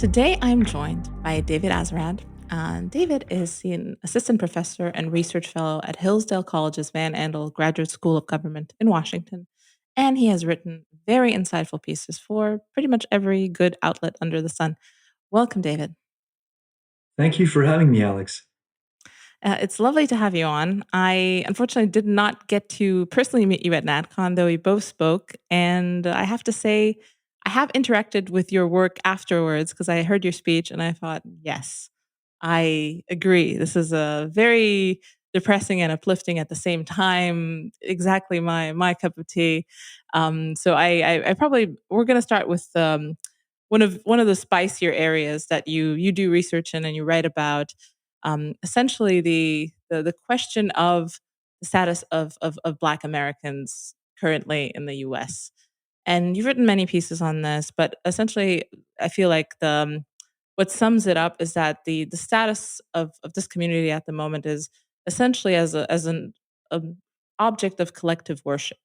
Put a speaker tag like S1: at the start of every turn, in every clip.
S1: Today, I'm joined by David Azerrad. David is an assistant professor and research fellow at Hillsdale College's Van Andel Graduate School of Government in Washington. And he has written very insightful pieces for pretty much every good outlet under the sun. Welcome, David.
S2: Thank you for having me, Alex.
S1: It's lovely to have you on. I unfortunately did not get to personally meet you at NatCon, though we both spoke. And I have to say, I have interacted with your work afterwards because I heard your speech and I thought, yes, I agree. This is a very depressing and uplifting at the same time. Exactly my cup of tea. So I probably we're going to start with one of the spicier areas that you do research in and you write about, essentially the question of the status of Black Americans currently in the U.S. And you've written many pieces on this, but essentially, I feel like what sums it up is that the status of this community at the moment is essentially as an object of collective worship.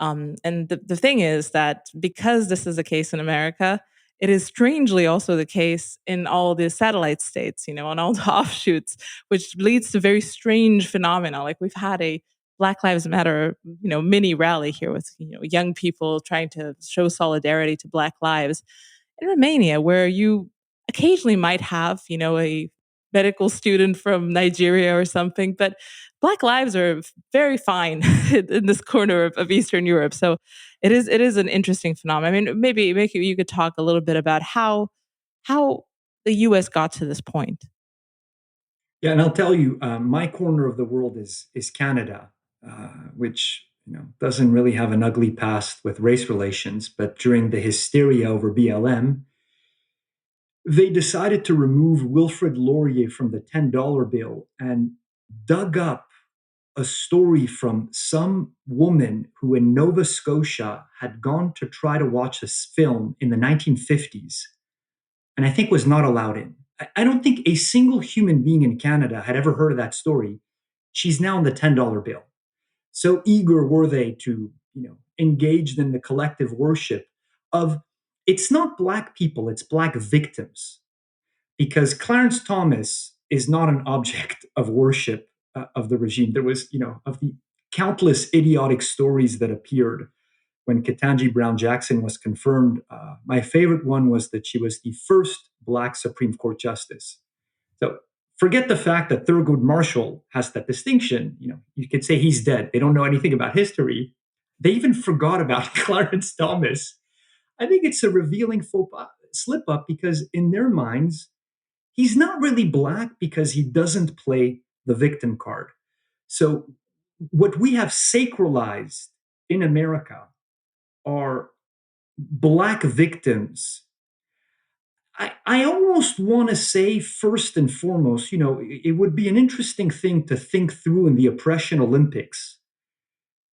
S1: And the thing is that because this is the case in America, it is strangely also the case in all the satellite states, on all the offshoots, which leads to very strange phenomena. Like we've had a Black Lives Matter, mini rally here with, young people trying to show solidarity to Black lives in Romania, where you occasionally might have, a medical student from Nigeria or something, but Black lives are very fine in this corner of Eastern Europe. So it is an interesting phenomenon. I mean, maybe you could talk a little bit about how the U.S. got to this point.
S2: Yeah, and I'll tell you, my corner of the world is Canada, which doesn't really have an ugly past with race relations. But during the hysteria over BLM, they decided to remove Wilfrid Laurier from the $10 bill and dug up a story from some woman who in Nova Scotia had gone to try to watch this film in the 1950s and I think was not allowed in. I don't think a single human being in Canada had ever heard of that story. She's now on the $10 bill. So eager were they to, engage in the collective worship of it's not black people, it's black victims. Because Clarence Thomas is not an object of worship of the regime. There was, of the countless idiotic stories that appeared when Ketanji Brown Jackson was confirmed, my favorite one was that she was the first Black Supreme Court justice. So forget the fact that Thurgood Marshall has that distinction. You could say he's dead. They don't know anything about history. They even forgot about Clarence Thomas. I think it's a revealing slip up because in their minds, he's not really Black because he doesn't play the victim card. So what we have sacralized in America are Black victims. I almost want to say, first and foremost, it would be an interesting thing to think through in the oppression Olympics.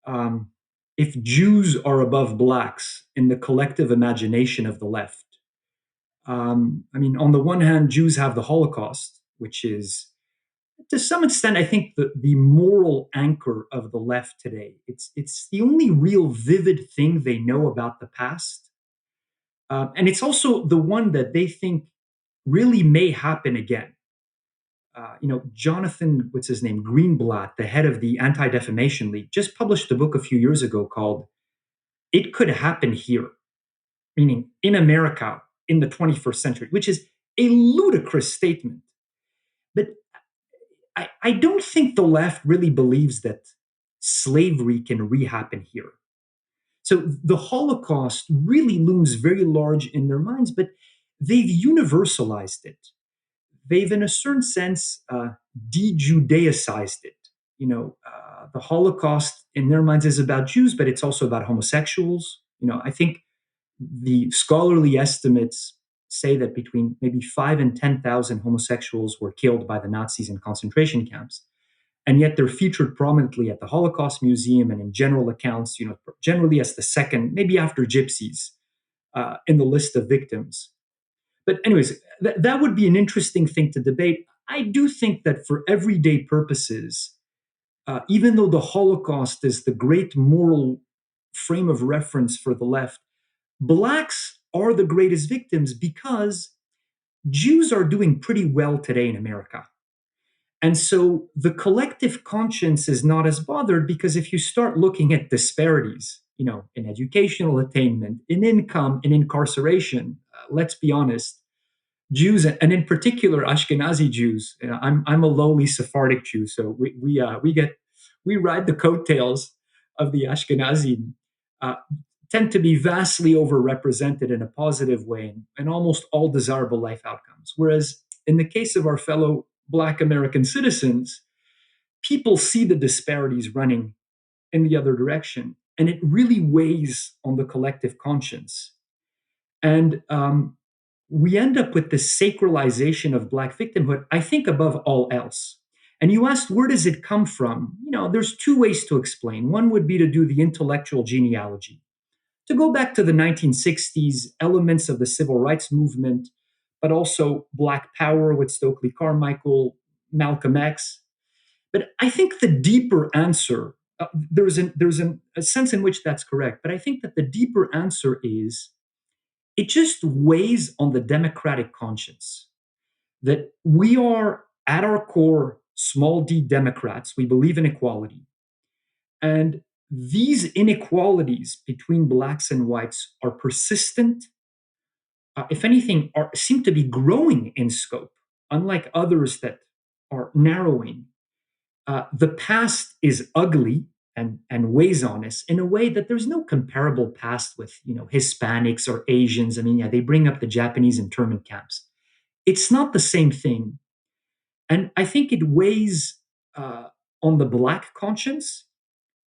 S2: Um, if Jews are above Blacks in the collective imagination of the left. I mean, on the one hand, Jews have the Holocaust, which is to some extent, I think, the moral anchor of the left today. It's the only real vivid thing they know about the past. And it's also the one that they think really may happen again. Jonathan, what's his name, Greenblatt, the head of the Anti Defamation League, just published a book a few years ago called It Could Happen Here, meaning in America in the 21st century, which is a ludicrous statement. But I don't think the left really believes that slavery can re-happen here. So the Holocaust really looms very large in their minds, but they've universalized it. They've, in a certain sense, de-Judaicized it. The Holocaust in their minds is about Jews, but it's also about homosexuals. I think the scholarly estimates say that between maybe 5 and 10,000 homosexuals were killed by the Nazis in concentration camps. And yet they're featured prominently at the Holocaust Museum and in general accounts, generally as the second, maybe after gypsies, in the list of victims. But, anyways, that would be an interesting thing to debate. I do think that for everyday purposes, even though the Holocaust is the great moral frame of reference for the left, Blacks are the greatest victims because Jews are doing pretty well today in America. And so the collective conscience is not as bothered because if you start looking at disparities, in educational attainment, in income, in incarceration, let's be honest, Jews, and in particular Ashkenazi Jews. I'm a lowly Sephardic Jew, so we ride the coattails of the Ashkenazi. Uh, Tend to be vastly overrepresented in a positive way in almost all desirable life outcomes. Whereas in the case of our fellow Black American citizens, people see the disparities running in the other direction, and it really weighs on the collective conscience. And we end up with this sacralization of Black victimhood, I think, above all else. And you asked, where does it come from? There's two ways to explain. One would be to do the intellectual genealogy, to go back to the 1960s, elements of the civil rights movement, but also Black Power with Stokely Carmichael, Malcolm X. But I think the deeper answer, a sense in which that's correct, but I think that the deeper answer is it just weighs on the democratic conscience that we are at our core small d Democrats. We believe in equality. And these inequalities between blacks and whites are persistent. If anything, seem to be growing in scope, unlike others that are narrowing. The past is ugly and weighs on us in a way that there's no comparable past with Hispanics or Asians. I mean, yeah, they bring up the Japanese internment camps. It's not the same thing, and I think it weighs on the black conscience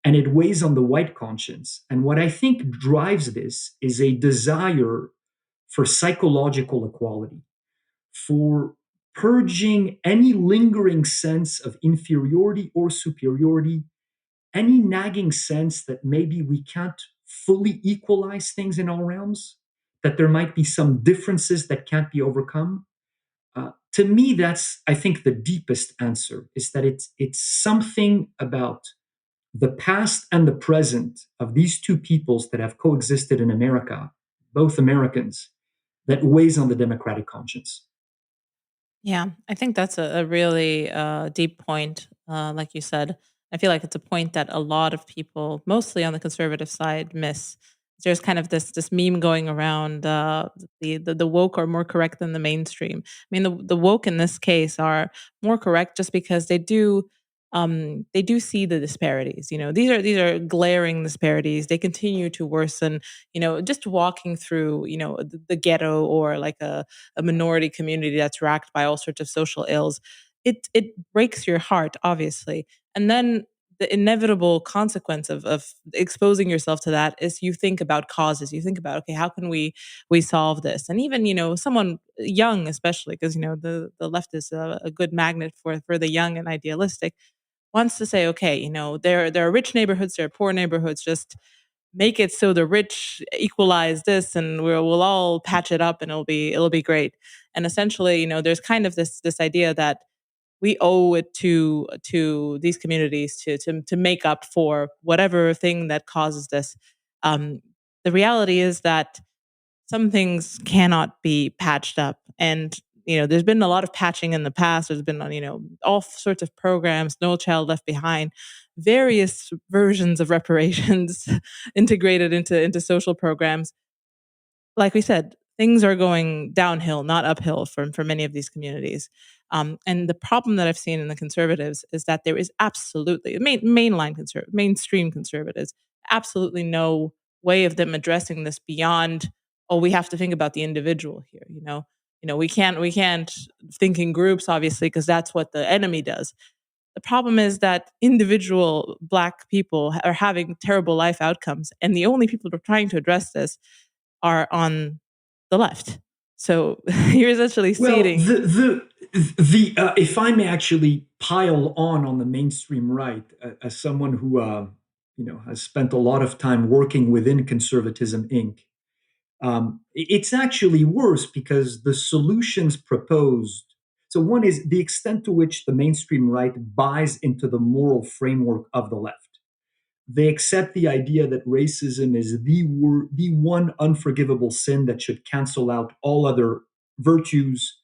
S2: and it weighs on the white conscience. And what I think drives this is a desire for psychological equality, for purging any lingering sense of inferiority or superiority, any nagging sense that maybe we can't fully equalize things in all realms, that there might be some differences that can't be overcome. To me, that's, I think, the deepest answer is that it's something about the past and the present of these two peoples that have coexisted in America, both Americans, that weighs on the democratic conscience.
S1: Yeah, I think that's a really deep point. Like you said, I feel like it's a point that a lot of people, mostly on the conservative side, miss. There's kind of this meme going around. The woke are more correct than the mainstream. I mean, the woke in this case are more correct just because they do see the disparities. These are glaring disparities. They continue to worsen. Just walking through the ghetto or like a minority community that's racked by all sorts of social ills, it breaks your heart, obviously. And then the inevitable consequence of exposing yourself to that is you think about causes. You think about, okay, how can we solve this? And even someone young, especially because the left is a good magnet for the young and idealistic, wants to say, okay, there are rich neighborhoods, there are poor neighborhoods. Just make it so the rich equalize this, and we'll all patch it up, and it'll be great. And essentially, there's kind of this idea that we owe it to these communities to make up for whatever thing that causes this. Um, the reality is that some things cannot be patched up, and there's been a lot of patching in the past. There's been all sorts of programs, No Child Left Behind, various versions of reparations integrated into social programs. Like we said, things are going downhill, not uphill for many of these communities. And the problem that I've seen in the conservatives is that there is absolutely mainstream conservatives, absolutely no way of them addressing this beyond, oh, we have to think about the individual here. We can't think in groups, obviously, because that's what the enemy does. The problem is that individual Black people are having terrible life outcomes, and the only people who are trying to address this are on the left. So you're essentially
S2: Well,
S1: seeding.
S2: the if I may actually pile on the mainstream right, as someone who has spent a lot of time working within Conservatism Inc. It's actually worse because the solutions proposed. So one is the extent to which the mainstream right buys into the moral framework of the left. They accept the idea that racism is the one unforgivable sin that should cancel out all other virtues.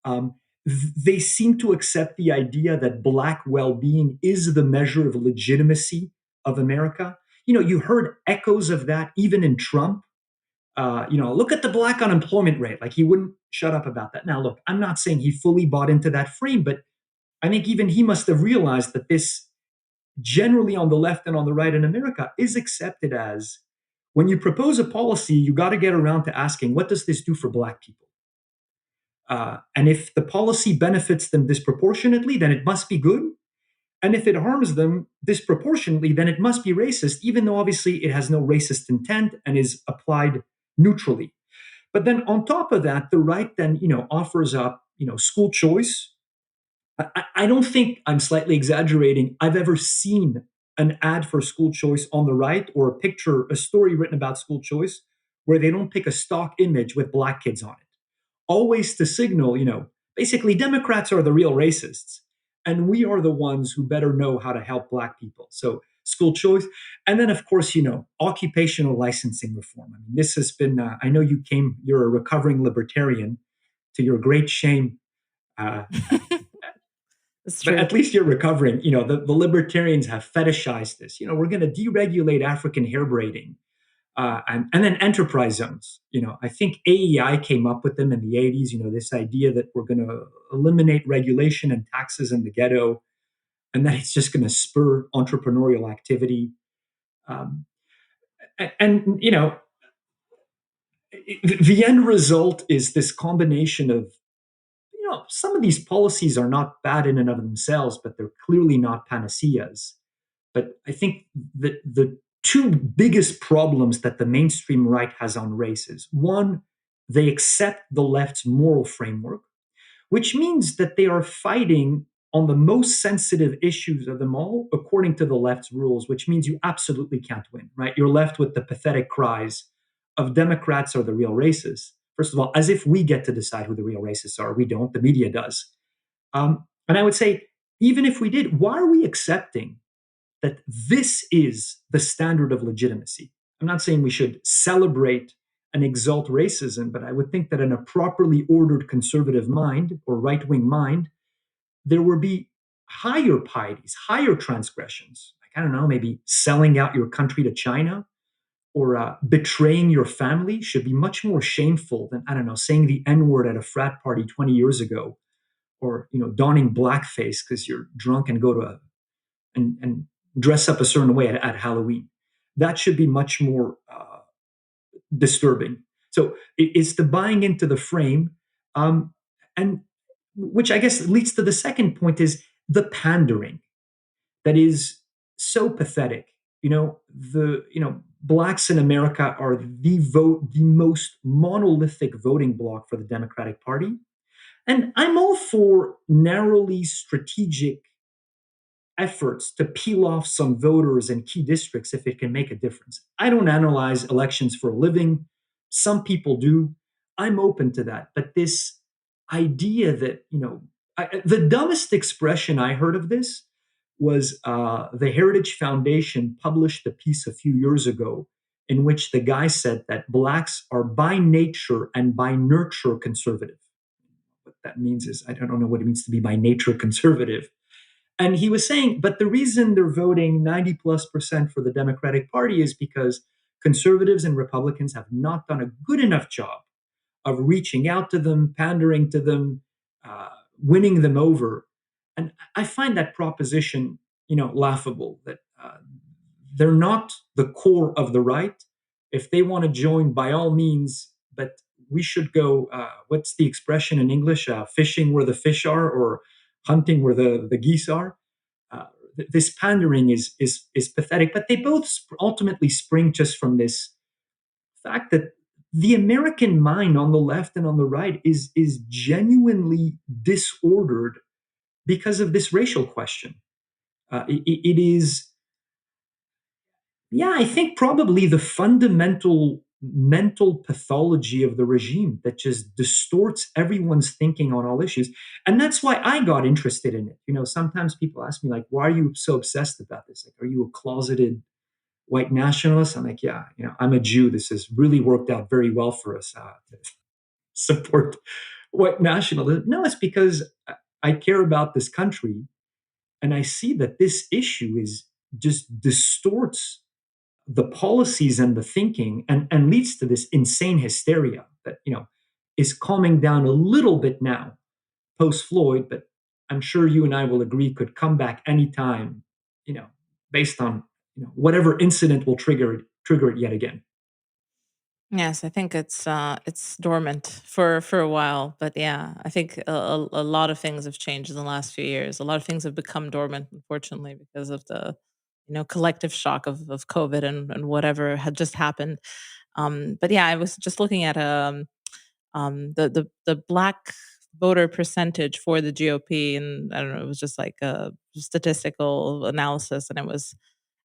S2: Um, they seem to accept the idea that black well-being is the measure of legitimacy of America. You heard echoes of that even in Trump. Look at the black unemployment rate. Like, he wouldn't shut up about that. Now, look, I'm not saying he fully bought into that frame, but I think even he must have realized that this, generally on the left and on the right in America, is accepted as, when you propose a policy, you got to get around to asking, what does this do for black people? And if the policy benefits them disproportionately, then it must be good. And if it harms them disproportionately, then it must be racist, even though obviously it has no racist intent and is applied neutrally. But then on top of that, the right then, offers up, school choice. I don't think, I'm slightly exaggerating, I've ever seen an ad for school choice on the right, or a story written about school choice, where they don't pick a stock image with black kids on it. Always to signal, basically Democrats are the real racists, and we are the ones who better know how to help black people. So school choice. And then, of course, occupational licensing reform. I mean, this has been, I know you're a recovering libertarian, to your great shame. Uh,
S1: It's
S2: but
S1: true.
S2: at least you're recovering. The libertarians have fetishized this. We're going to deregulate African hair braiding, and then enterprise zones. I think AEI came up with them in the 80s. This idea that we're going to eliminate regulation and taxes in the ghetto, and that it's just going to spur entrepreneurial activity. Um, and the end result is this combination of, some of these policies are not bad in and of themselves, but they're clearly not panaceas. But I think that the two biggest problems that the mainstream right has on race is, one, they accept the left's moral framework, which means that they are fighting on the most sensitive issues of them all according to the left's rules, which means you absolutely can't win, right? You're left with the pathetic cries of Democrats are the real racists. First of all, as if we get to decide who the real racists are. We don't, the media does. And I would say, even if we did, why are we accepting that this is the standard of legitimacy? I'm not saying we should celebrate and exalt racism, but I would think that in a properly ordered conservative mind or right wing mind, there would be higher pieties, higher transgressions. Like, I don't know, maybe selling out your country to China, or betraying your family should be much more shameful than, I don't know, saying the N word at a frat party 20 years ago, or donning blackface because you're drunk and go to and dress up a certain way at Halloween. That should be much more disturbing. So it's the buying into the frame, and which I guess leads to the second point, is the pandering that is so pathetic. Blacks in America are the most monolithic voting bloc for the Democratic Party, and I'm all for narrowly strategic efforts to peel off some voters in key districts if it can make a difference. I don't analyze elections for a living. Some people do. I'm open to that. But this idea that, the dumbest expression I heard of this was, the Heritage Foundation published a piece a few years ago in which the guy said that blacks are by nature and by nurture conservative. What that means is, I don't know what it means to be by nature conservative. And he was saying, but the reason they're voting 90+% for the Democratic Party is because conservatives and Republicans have not done a good enough job of reaching out to them, pandering to them, winning them over. And I find that proposition, laughable. That they're not the core of the right. If they want to join, by all means, but we should go. What's the expression in English? Fishing where the fish are, or hunting where the geese are. Uh, this pandering is pathetic, but they both ultimately spring just from this fact that the American mind on the left and on the right is genuinely disordered because of this racial question. It is, yeah, I think probably the fundamental mental pathology of the regime that just distorts everyone's thinking on all issues. And that's why I got interested in it. Sometimes people ask me, like, why are you so obsessed about this? Like, are you a closeted white nationalist? I'm like, yeah, I'm a Jew. This has really worked out very well for us, to support What nationalism? No, it's because I care about this country, and I see that this issue is just distorts the policies and the thinking, and leads to this insane hysteria that is calming down a little bit now post Floyd, but I'm sure you and I will agree could come back anytime, you know, based on whatever incident will trigger it yet again.
S1: Yes, I think it's dormant for a while, but yeah, I think a lot of things have changed in the last few years. A lot of things have become dormant, unfortunately, because of the collective shock of COVID and whatever had just happened. But yeah, I was just looking at the black voter percentage for the GOP, and I don't know, it was just like a statistical analysis, and it was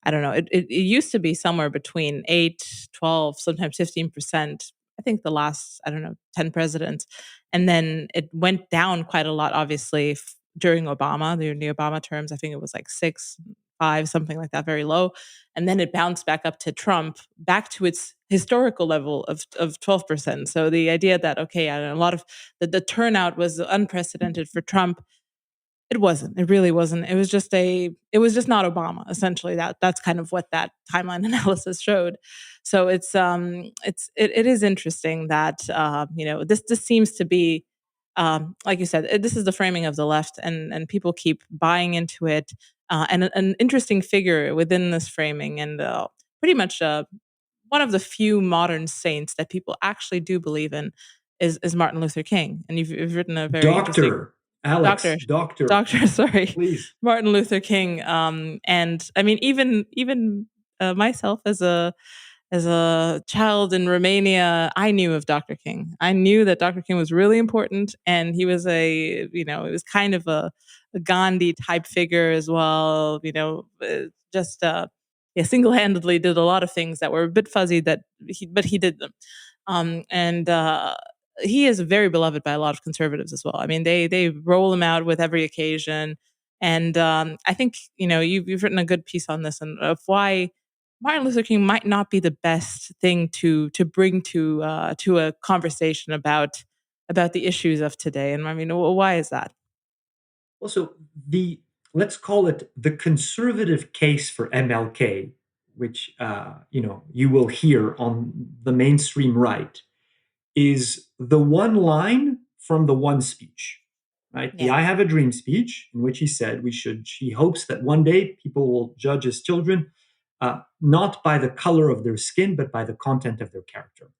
S1: I don't know. It used to be somewhere between 8, 12, sometimes 15%. I think the last, I don't know, 10 presidents. And then it went down quite a lot, obviously, during Obama, during the Obama terms. I think it was like 6, 5, something like that, very low. And then it bounced back up to Trump, back to its historical level of 12%. So the idea that, okay, a lot of the turnout was unprecedented for Trump, it wasn't. It really wasn't. It was just not Obama, essentially. That's kind of what that timeline analysis showed. So it is interesting that this seems to be like you said, this is the framing of the left, and people keep buying into it. And an interesting figure within this framing, and pretty much one of the few modern saints that people actually do believe in is Martin Luther King. And you've written a very interesting
S2: Doctor Alex,
S1: Doctor,
S2: doctor,
S1: Doctor, sorry,
S2: please.
S1: Martin Luther King. And I mean, even myself as a child in Romania, I knew of Dr. King. I knew that Dr. King was really important, and he was it was kind of a Gandhi type figure as well. Just yeah, single handedly did a lot of things that were a bit fuzzy but he did them. And he is very beloved by a lot of conservatives as well. I mean, they roll him out with every occasion, and I think you've written a good piece on this and of why Martin Luther King might not be the best thing to bring to a conversation about the issues of today. And I mean, why is that?
S2: Also, the let's call it the conservative case for MLK, which you will hear on the mainstream right, is the one line from the one speech, right? The
S1: Yeah.
S2: "I Have a Dream" speech, in which he said he hopes that one day people will judge his children not by the color of their skin, but by the content of their character.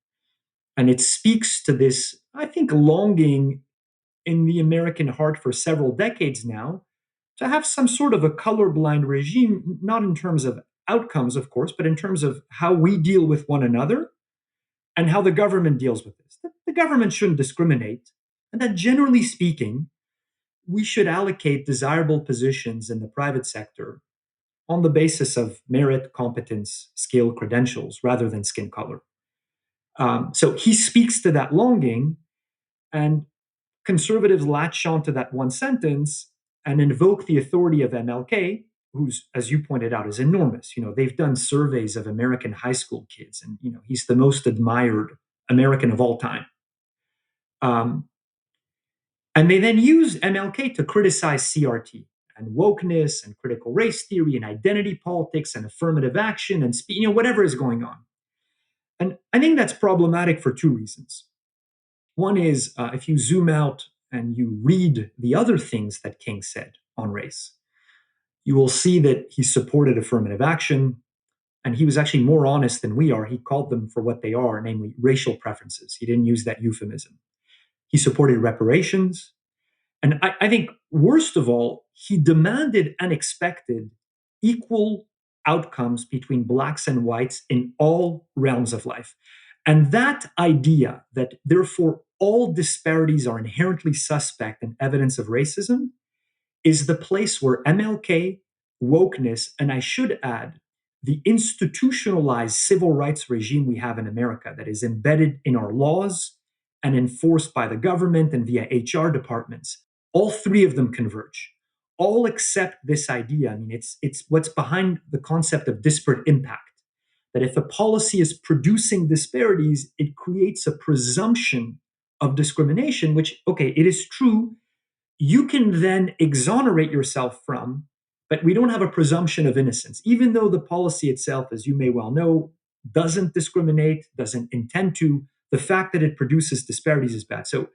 S2: And it speaks to this, I think, longing in the American heart for several decades now to have some sort of a colorblind regime, not in terms of outcomes, of course, but in terms of how we deal with one another and how the government deals with this. The government shouldn't discriminate, and that generally speaking, we should allocate desirable positions in the private sector on the basis of merit, competence, skill, credentials, rather than skin color. So he speaks to that longing, and conservatives latch onto that one sentence and invoke the authority of MLK, who's, as you pointed out, is enormous. They've done surveys of American high school kids, and he's the most admired American of all time. Um, and they then use MLK to criticize CRT and wokeness and critical race theory and identity politics and affirmative action and whatever is going on. And I think that's problematic for two reasons. One is if you zoom out and you read the other things that King said on race, you will see that he supported affirmative action, and he was actually more honest than we are. He called them for what they are, namely racial preferences. He didn't use that euphemism. He supported reparations. And I think, worst of all, he demanded and expected equal outcomes between blacks and whites in all realms of life. And that idea that, therefore, all disparities are inherently suspect and evidence of racism is the place where MLK, wokeness, and I should add, the institutionalized civil rights regime we have in America that is embedded in our laws and enforced by the government and via HR departments, all three of them converge. All accept this idea. I mean, it's what's behind the concept of disparate impact. That if a policy is producing disparities, it creates a presumption of discrimination, which, okay, it is true, you can then exonerate yourself from, but we don't have a presumption of innocence, even though the policy itself, as you may well know, doesn't discriminate, doesn't intend to. The fact that it produces disparities is bad. So,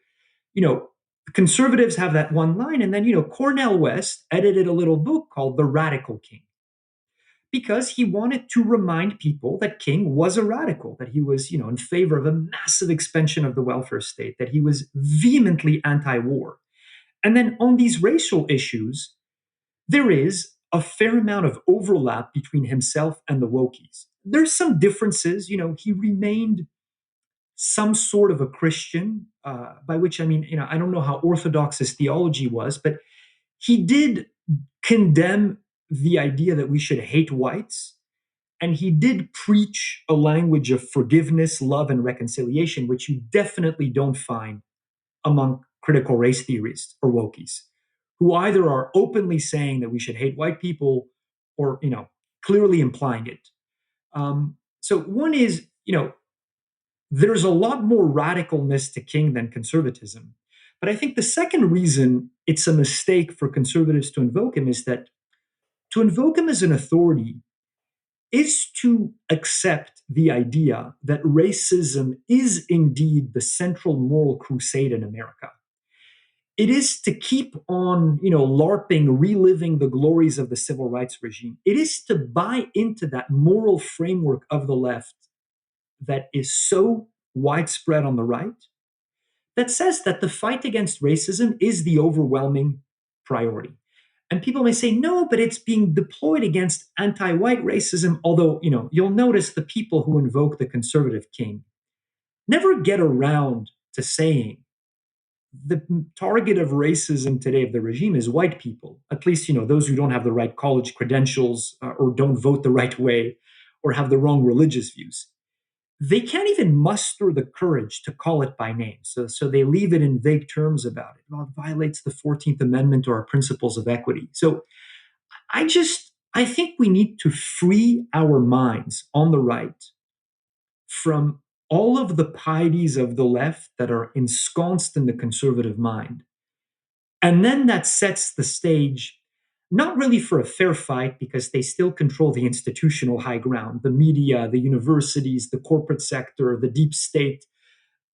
S2: you know, conservatives have that one line, and then, Cornel West edited a little book called The Radical King because he wanted to remind people that King was a radical, that he was, in favor of a massive expansion of the welfare state, that he was vehemently anti-war. And then on these racial issues, there is a fair amount of overlap between himself and the Wokies. There's some differences. He remained some sort of a Christian, by which I mean, I don't know how orthodox his theology was, but he did condemn the idea that we should hate whites. And he did preach a language of forgiveness, love, and reconciliation, which you definitely don't find among critical race theorists or wokies, who either are openly saying that we should hate white people or, clearly implying it. So one is, there's a lot more radicalness to King than conservatism. But I think the second reason it's a mistake for conservatives to invoke him is that to invoke him as an authority is to accept the idea that racism is indeed the central moral crusade in America. It is to keep on, LARPing, reliving the glories of the civil rights regime. It is to buy into that moral framework of the left that is so widespread on the right that says that the fight against racism is the overwhelming priority. And people may say, no, but it's being deployed against anti white racism. Although, you'll notice the people who invoke the conservative king never get around to saying the target of racism today of the regime is white people, at least, those who don't have the right college credentials or don't vote the right way or have the wrong religious views. They can't even muster the courage to call it by name. So they leave it in vague terms about it. Well, it violates the 14th Amendment or our principles of equity. So I think we need to free our minds on the right from all of the pieties of the left that are ensconced in the conservative mind. And then that sets the stage, not really for a fair fight, because they still control the institutional high ground, the media, the universities, the corporate sector, the deep state,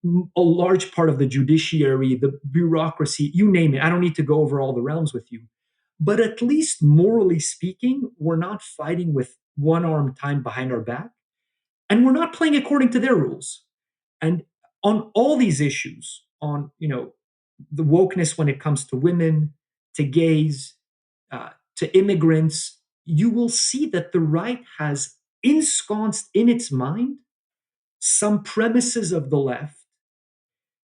S2: a large part of the judiciary, the bureaucracy, you name it. I don't need to go over all the realms with you. But at least morally speaking, we're not fighting with one arm tied behind our back, and we're not playing according to their rules. And on all these issues, on the wokeness when it comes to women, to gays, to immigrants, you will see that the right has ensconced in its mind some premises of the left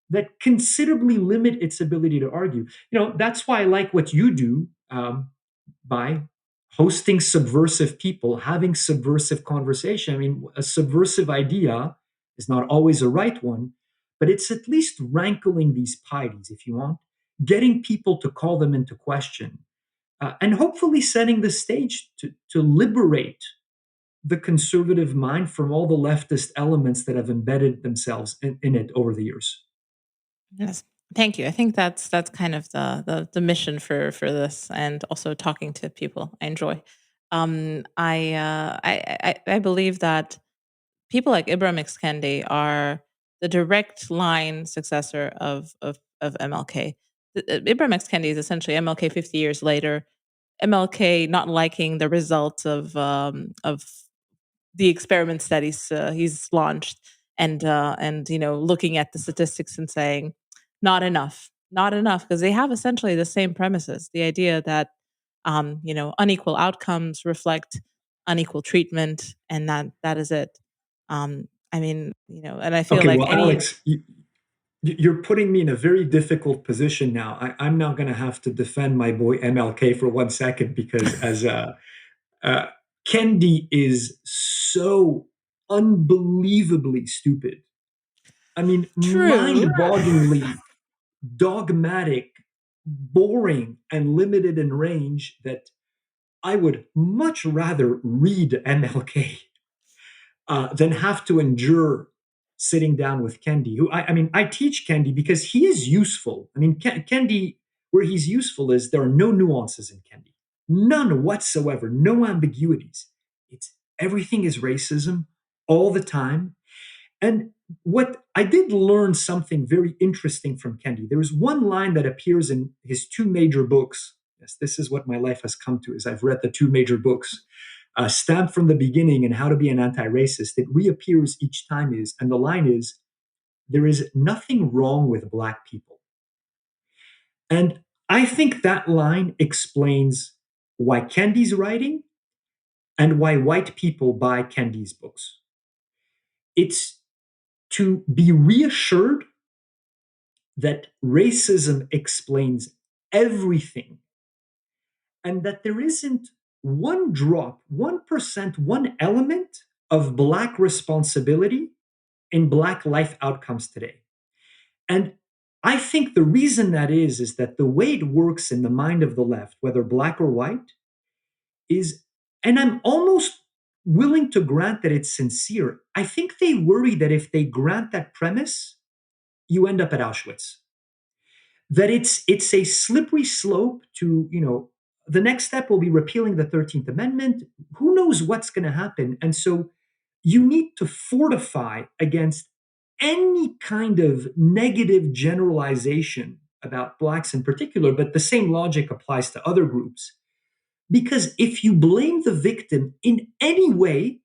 S2: that considerably limit its ability to argue. That's why I like what you do, by hosting subversive people, having subversive conversation. I mean, a subversive idea is not always a right one, but it's at least rankling these pieties, if you want, getting people to call them into question, and hopefully setting the stage to liberate the conservative mind from all the leftist elements that have embedded themselves in it over the years.
S1: Yes. Thank you. I think that's kind of the mission for this, and also talking to people I enjoy. I believe that people like Ibram X. Kendi are the direct line successor of MLK. Ibram X. Kendi is essentially MLK 50 years later. MLK not liking the results of the experiments that he's launched, and looking at the statistics and saying not enough, not enough, because they have essentially the same premises, the idea that unequal outcomes reflect unequal treatment, and that is it. I mean, and I feel
S2: Okay,
S1: like
S2: well,
S1: any
S2: Alex, you're putting me in a very difficult position now. I'm now going to have to defend my boy MLK for 1 second because uh, Kendi is so unbelievably stupid. I mean,
S1: true.
S2: mind-bogglingly dogmatic, boring, and limited in range that I would much rather read MLK than have to endure sitting down with Kendi, who I mean, I teach Kendi because he is useful. I mean, Kendi, where he's useful is there are no nuances in Kendi, none whatsoever, no ambiguities. It's everything is racism all the time. And what I did learn something very interesting from Kendi. There is one line that appears in his two major books. Yes, this is what my life has come to. Is I've read the two major books, Stamped from the Beginning and How to Be an Anti-Racist. It reappears each time and the line is, there is nothing wrong with Black people. And I think that line explains why Kendi's writing and why white people buy Kendi's books. It's to be reassured that racism explains everything and that there isn't one drop, 1%, one element of Black responsibility in Black life outcomes today. And I think the reason that is that the way it works in the mind of the left, whether Black or white, is, and I'm almost willing to grant that it's sincere. I think they worry that if they grant that premise, you end up at Auschwitz. That it's a slippery slope to, the next step will be repealing the 13th Amendment. Who knows what's going to happen? And so you need to fortify against any kind of negative generalization about Blacks in particular, but the same logic applies to other groups. Because if you blame the victim in any way,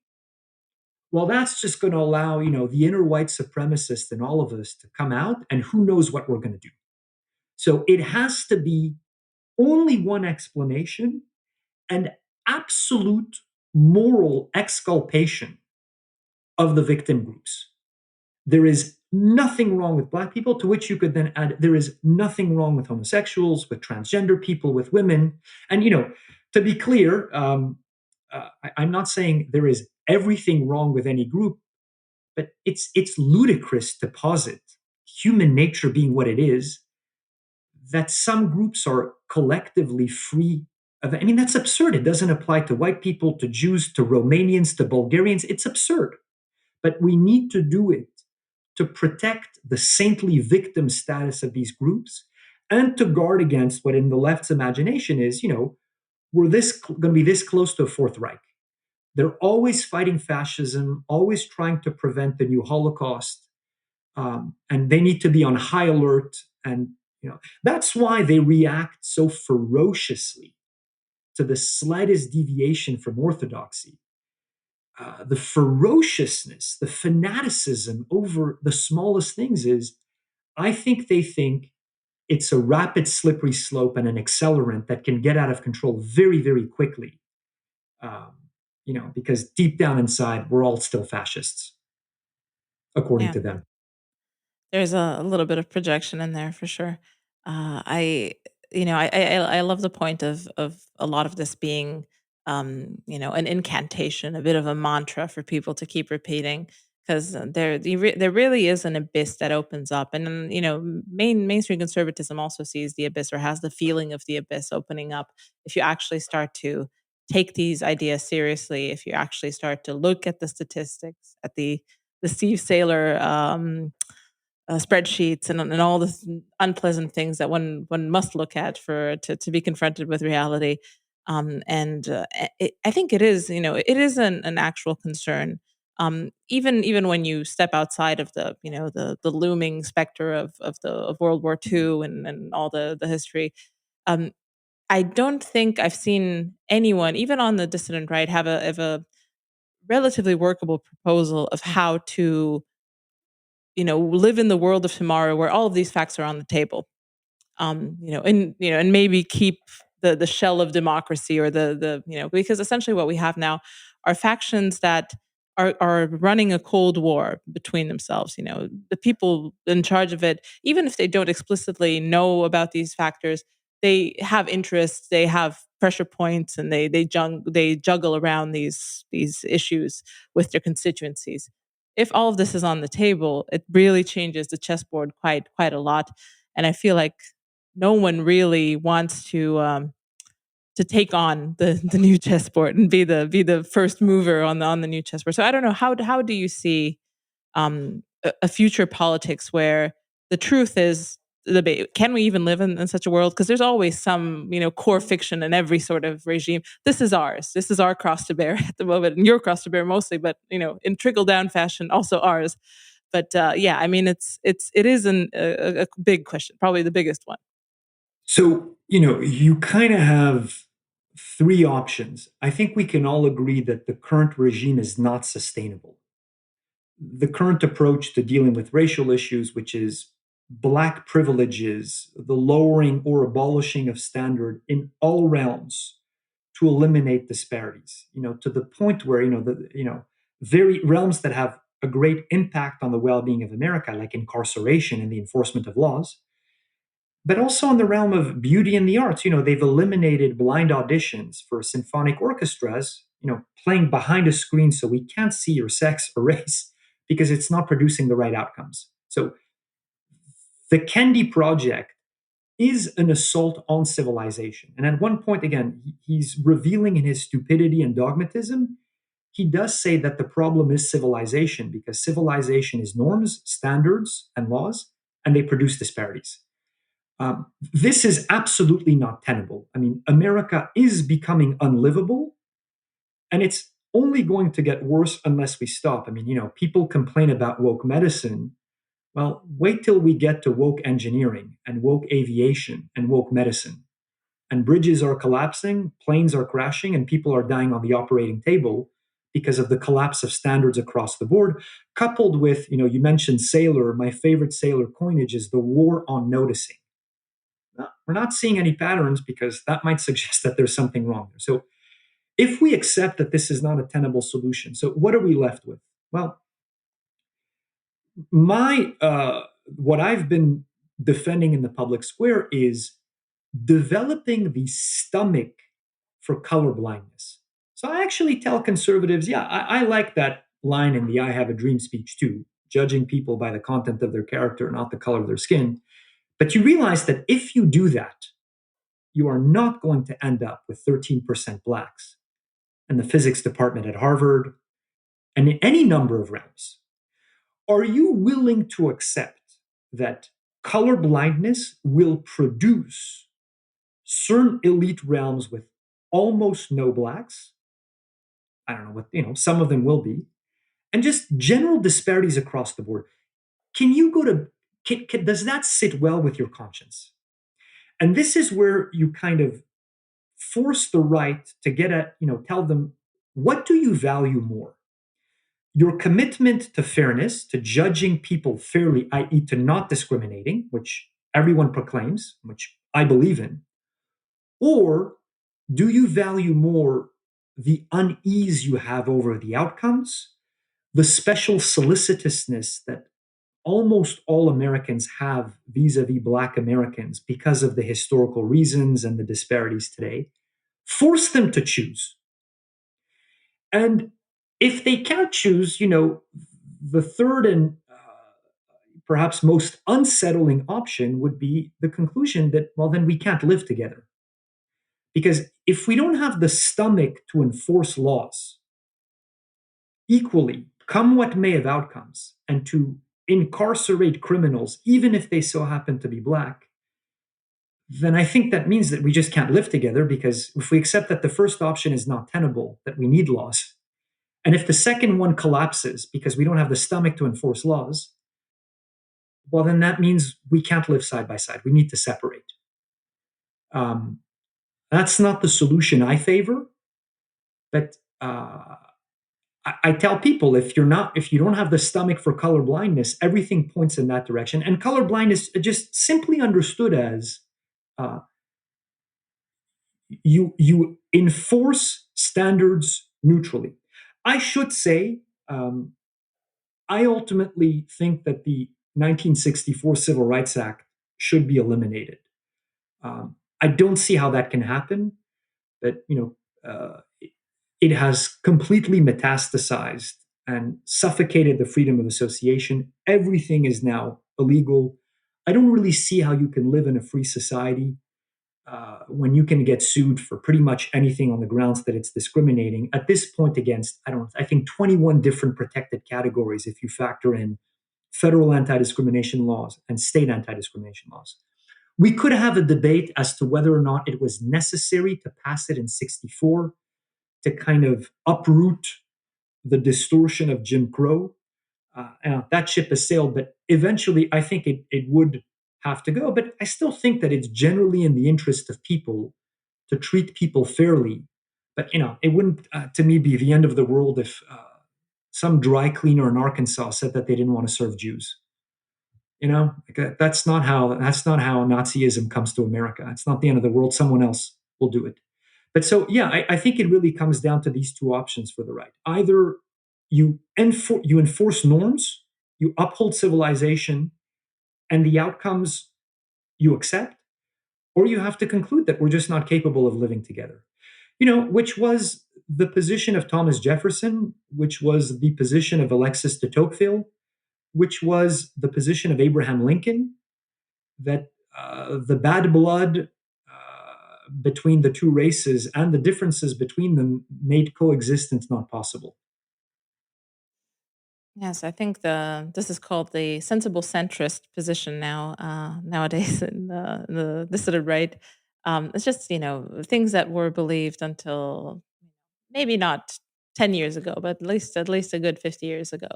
S2: well, that's just going to allow, the inner white supremacist in all of us to come out, and who knows what we're going to do. So it has to be only one explanation and absolute moral exculpation of the victim groups. There is nothing wrong with Black people, to which you could then add, there is nothing wrong with homosexuals, with transgender people, with women. And, to be clear, I'm not saying there is everything wrong with any group, but it's ludicrous to posit, human nature being what it is, that some groups are collectively free of. I mean, that's absurd. It doesn't apply to white people, to Jews, to Romanians, to Bulgarians. It's absurd. But we need to do it to protect the saintly victim status of these groups and to guard against what in the left's imagination is, we're going to be this close to a Fourth Reich. They're always fighting fascism, always trying to prevent the new Holocaust. And they need to be on high alert. And that's why they react so ferociously to the slightest deviation from orthodoxy. The ferociousness, the fanaticism over the smallest things is, I think they think it's a rapid slippery slope and an accelerant that can get out of control very, very quickly. Because deep down inside, we're all still fascists, according
S1: Yeah.
S2: to them.
S1: There's a little bit of projection in there for sure. I, I love the point of a lot of this being, an incantation, a bit of a mantra for people to keep repeating, because there really is an abyss that opens up, and then, mainstream conservatism also sees the abyss or has the feeling of the abyss opening up if you actually start to take these ideas seriously, if you actually start to look at the statistics, at the Steve Saylor spreadsheets and all the unpleasant things that one must look at to be confronted with reality. I think it is, it is an actual concern. Even when you step outside of the looming specter of World War II and all the history. um, I don't think I've seen anyone, even on the dissident right, have a relatively workable proposal of how to, live in the world of tomorrow where all of these facts are on the table. And maybe keep the shell of democracy, or because essentially what we have now are factions that are running a cold war between themselves. The people in charge of it, even if they don't explicitly know about these factors, they have interests, they have pressure points, and they juggle around these issues with their constituencies. If all of this is on the table, it really changes the chessboard quite a lot. And I feel like no one really wants to take on the new chessboard and be the first mover on the new chessboard. So I don't know, how do you see a future politics where the truth is debate. Can we even live in such a world? Because there's always some, core fiction in every sort of regime. This is ours. This is our cross to bear at the moment, and your cross to bear mostly, but in trickle down fashion, also ours. But yeah, I mean, it is a big question, probably the biggest one.
S2: So, you kind of have three options. I think we can all agree that the current regime is not sustainable. The current approach to dealing with racial issues, which is Black privileges, the lowering or abolishing of standard in all realms to eliminate disparities, to the point where, very realms that have a great impact on the well-being of America, like incarceration and the enforcement of laws, but also in the realm of beauty and the arts. They've eliminated blind auditions for symphonic orchestras, playing behind a screen so we can't see your sex or race because it's not producing the right outcomes. So the Kendi project is an assault on civilization. And at one point, again, he's revealing in his stupidity and dogmatism, he does say that the problem is civilization because civilization is norms, standards, and laws, and they produce disparities. This is absolutely not tenable. I mean, America is becoming unlivable, and it's only going to get worse unless we stop. I mean, people complain about woke medicine. Well, wait till we get to woke engineering and woke aviation and woke medicine. And bridges are collapsing, planes are crashing, and people are dying on the operating table because of the collapse of standards across the board, coupled with, you mentioned sailor. My favorite sailor coinage is the war on noticing. We're not seeing any patterns because that might suggest that there's something wrong there. So if we accept that this is not a tenable solution, so what are we left with? Well, my what I've been defending in the public square is developing the stomach for color blindness. So I actually tell conservatives, yeah, I like that line in the I Have a Dream speech too, judging people by the content of their character, not the color of their skin. But you realize that if you do that, you are not going to end up with 13% blacks in the physics department at Harvard and in any number of realms. Are you willing to accept that color blindness will produce certain elite realms with almost no blacks? I don't know what, some of them will be, and just general disparities across the board. Can you go to, does that sit well with your conscience? And this is where you kind of force the right to get at, tell them, what do you value more? Your commitment to fairness, to judging people fairly, i.e., to not discriminating, which everyone proclaims, which I believe in, or do you value more the unease you have over the outcomes, the special solicitousness that almost all Americans have vis a vis Black Americans because of the historical reasons and the disparities today? Force them to choose. And if they can't choose, the third and perhaps most unsettling option would be the conclusion that, well, then we can't live together. Because if we don't have the stomach to enforce laws equally, come what may of outcomes, and to incarcerate criminals, even if they so happen to be Black, then I think that means that we just can't live together. Because if we accept that the first option is not tenable, that we need laws, and if the second one collapses because we don't have the stomach to enforce laws, well, then that means we can't live side by side. We need to separate. Um, that's not the solution I favor, but I tell people, if you don't have the stomach for color blindness, everything points in that direction. And color blindness, just simply understood as uh, you enforce standards neutrally. I should say, I ultimately think that the 1964 Civil Rights Act should be eliminated. I don't see how that can happen, but it has completely metastasized and suffocated the freedom of association. Everything is now illegal. I don't really see how you can live in a free society when you can get sued for pretty much anything on the grounds that it's discriminating. At this point, against, I think 21 different protected categories if you factor in federal anti discrimination laws and state anti discrimination laws. We could have a debate as to whether or not it was necessary to pass it in 64 to kind of uproot the distortion of Jim Crow. That ship has sailed, but eventually I think it would have to go. But I still think that it's generally in the interest of people to treat people fairly. But it wouldn't, to me, be the end of the world if some dry cleaner in Arkansas said that they didn't want to serve Jews. That's not how Nazism comes to America. It's not the end of the world. Someone else will do it. But so yeah, I think it really comes down to these two options for the right. Either you enforce norms, you uphold civilization, and the outcomes you accept, or you have to conclude that we're just not capable of living together. Which was the position of Thomas Jefferson, which was the position of Alexis de Tocqueville, which was the position of Abraham Lincoln, that the bad blood between the two races and the differences between them made coexistence not possible.
S1: Yes, I think this is called the sensible centrist position now nowadays in the dissident right. It's just things that were believed until maybe not 10 years ago, but at least a good 50 years ago,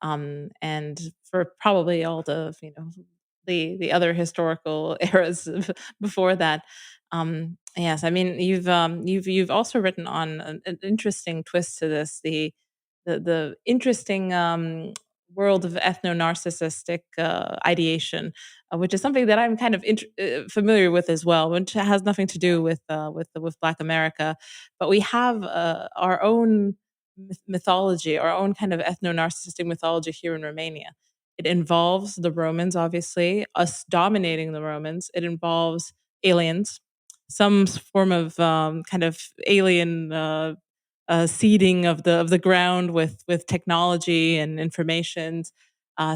S1: and for probably all the other historical eras before that. Yes, I mean you've also written on an interesting twist to this, the interesting world of ethno-narcissistic ideation, which is something that I'm kind of familiar with as well, which has nothing to do with Black America, but we have our own mythology, our own kind of ethno-narcissistic mythology here in Romania. It involves the Romans, obviously, us dominating the Romans. It involves aliens, some form of kind of alien seeding of the ground with technology and information.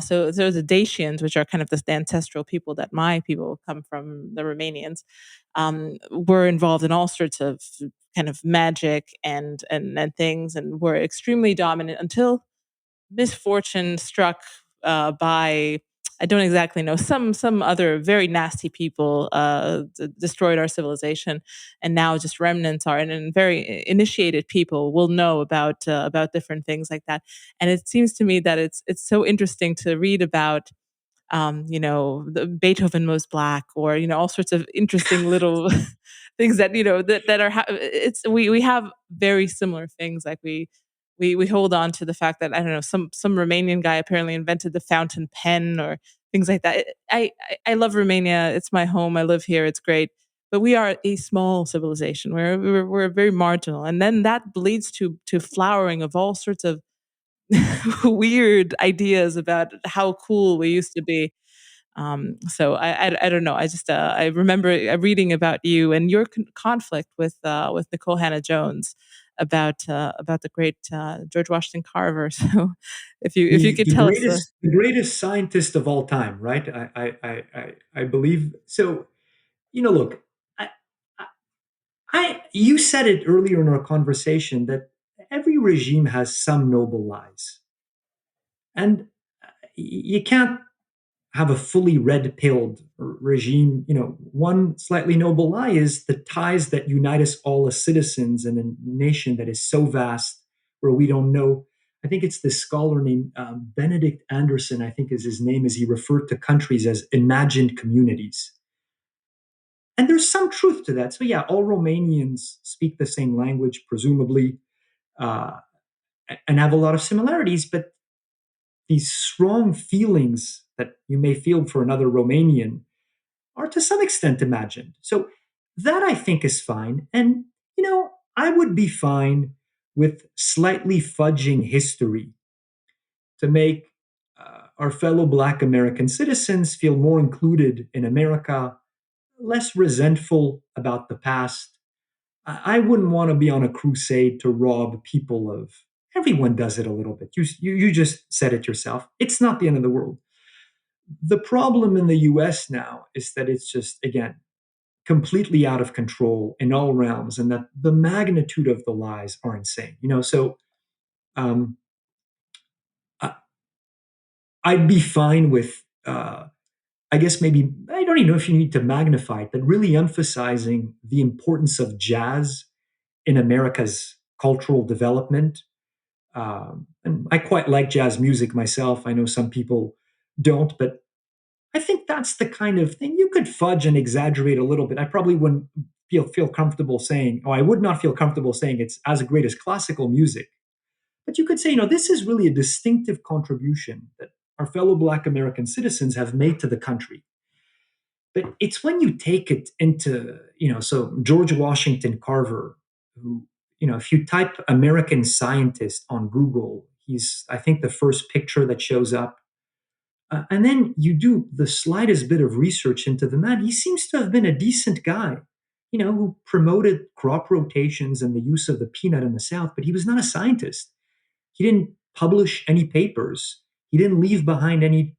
S1: So there's the Dacians, which are kind of the ancestral people that my people come from, the Romanians, were involved in all sorts of kind of magic and things, and were extremely dominant until misfortune struck by, I don't exactly know, some other very nasty people destroyed our civilization, and now just remnants are, and very initiated people will know about different things like that. And it seems to me that it's so interesting to read about the Beethoven was black, or all sorts of interesting little things that are it's we have very similar things. Like we hold on to the fact that, I don't know, some Romanian guy apparently invented the fountain pen or things like that. I love Romania. It's my home. I live here. It's great. But we are a small civilization. We're very marginal, and then that leads to flowering of all sorts of weird ideas about how cool we used to be. So I don't know. I remember reading about you and your conflict with Nicole Hannah Jones about the great George Washington Carver. So if you
S2: the,
S1: could
S2: the
S1: tell us.
S2: greatest scientist of all time, right? I believe so. Look, I, you said it earlier in our conversation that every regime has some noble lies, and you can't have a fully red pilled regime. One slightly noble lie is the ties that unite us all as citizens in a nation that is so vast where we don't know. I think it's this scholar named Benedict Anderson, I think is his name, as he referred to countries as imagined communities. And there's some truth to that. So, yeah, all Romanians speak the same language, presumably, uh, and have a lot of similarities, but these strong feelings that you may feel for another Romanian are to some extent imagined. So that I think is fine. And, I would be fine with slightly fudging history to make our fellow Black American citizens feel more included in America, less resentful about the past. I wouldn't want to be on a crusade to rob people of. Everyone does it a little bit. You just said it yourself. It's not the end of the world. The problem in the US now is that it's just, again, completely out of control in all realms, and that the magnitude of the lies are insane. So um, I, I'd be fine with, I guess maybe, I don't even know if you need to magnify it, but really emphasizing the importance of jazz in America's cultural development. And I quite like jazz music myself. I know some people don't, but I think that's the kind of thing you could fudge and exaggerate a little bit. I probably wouldn't feel comfortable saying, oh, I would not feel comfortable saying it's as great as classical music. But you could say, this is really a distinctive contribution that our fellow Black American citizens have made to the country. But it's when you take it into, so George Washington Carver, who, if you type American scientist on Google, he's, I think, the first picture that shows up. And then you do the slightest bit of research into the man. He seems to have been a decent guy, who promoted crop rotations and the use of the peanut in the South, but he was not a scientist. He didn't publish any papers. He didn't leave behind any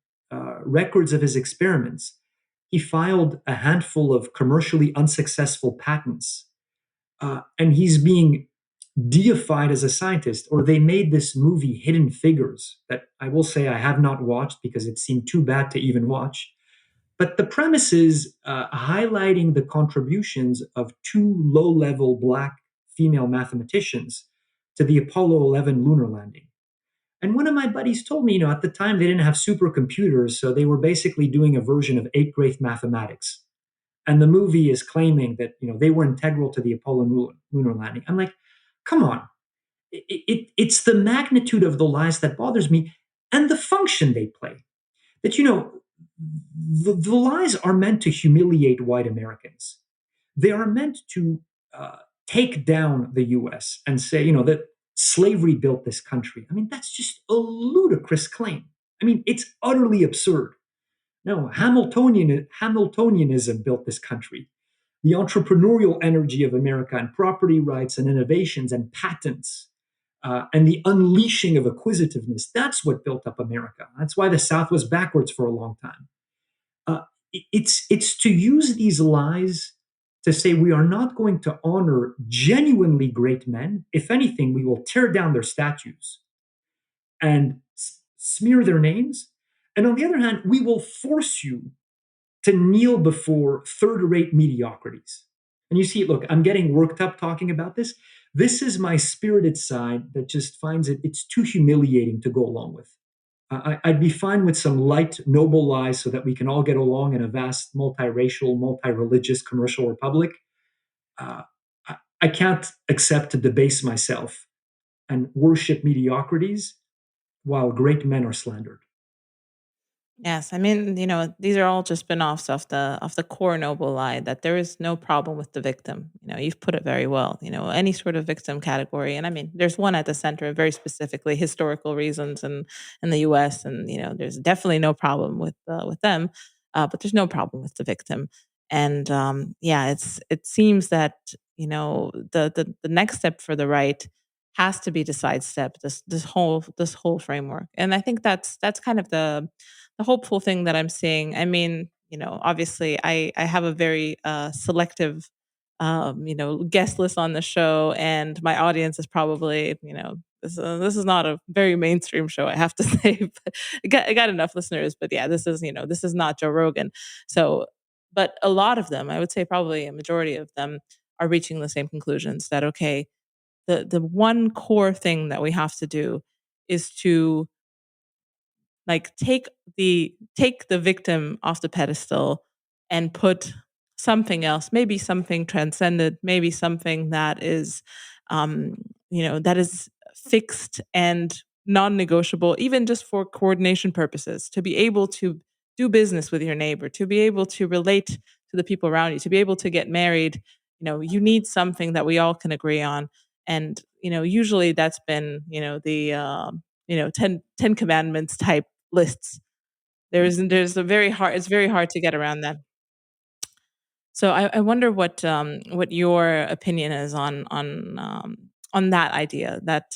S2: records of his experiments. He filed a handful of commercially unsuccessful patents. And he's being deified as a scientist. Or they made this movie, Hidden Figures, that I will say I have not watched because it seemed too bad to even watch. But the premise is highlighting the contributions of two low level Black female mathematicians to the Apollo 11 lunar landing. And one of my buddies told me, at the time they didn't have supercomputers, so they were basically doing a version of eighth grade mathematics. And the movie is claiming that, they were integral to the Apollo lunar landing. I'm like, come on. It's the magnitude of the lies that bothers me and the function they play. That, the lies are meant to humiliate white Americans. They are meant to take down the US and say, that slavery built this country. I mean, that's just a ludicrous claim. I mean, it's utterly absurd. No, Hamiltonianism built this country. The entrepreneurial energy of America and property rights and innovations and patents and the unleashing of acquisitiveness, that's what built up America. That's why the South was backwards for a long time. Uh, it's to use these lies to say we are not going to honor genuinely great men. If anything, we will tear down their statues and smear their names. And on the other hand, we will force you to kneel before third rate mediocrities. And you see, look, I'm getting worked up talking about this. This is my spirited side that just finds it's too humiliating to go along with. I'd be fine with some light, noble lies so that we can all get along in a vast, multiracial, multi-religious commercial republic. I can't accept to debase myself and worship mediocrities while great men are slandered.
S1: Yes, I mean, these are all just spin-offs of the core noble lie that there is no problem with the victim. You've put it very well. Any sort of victim category, and I mean, there's one at the center, very specifically historical reasons, and in the U.S. and there's definitely no problem with them, but there's no problem with the victim. And yeah, it seems that the next step for the right has to be to sidestep this whole framework, and I think that's kind of the hopeful thing that I'm seeing. I mean, obviously, I have a very selective, guest list on the show, and my audience is probably, this is not a very mainstream show, I have to say. But I got enough listeners, but yeah, this is not Joe Rogan. So, but a lot of them, I would say, probably a majority of them, are reaching the same conclusions that okay, the one core thing that we have to do is to like take the victim off the pedestal and put something else, maybe something transcendent, maybe something that is um that is fixed and non-negotiable, even just for coordination purposes, to be able to do business with your neighbor, to be able to relate to the people around you, to be able to get married. You need something that we all can agree on. And usually that's been the 10 commandments type lists. There's a very hard it's very hard to get around that. So I wonder what your opinion is on that idea that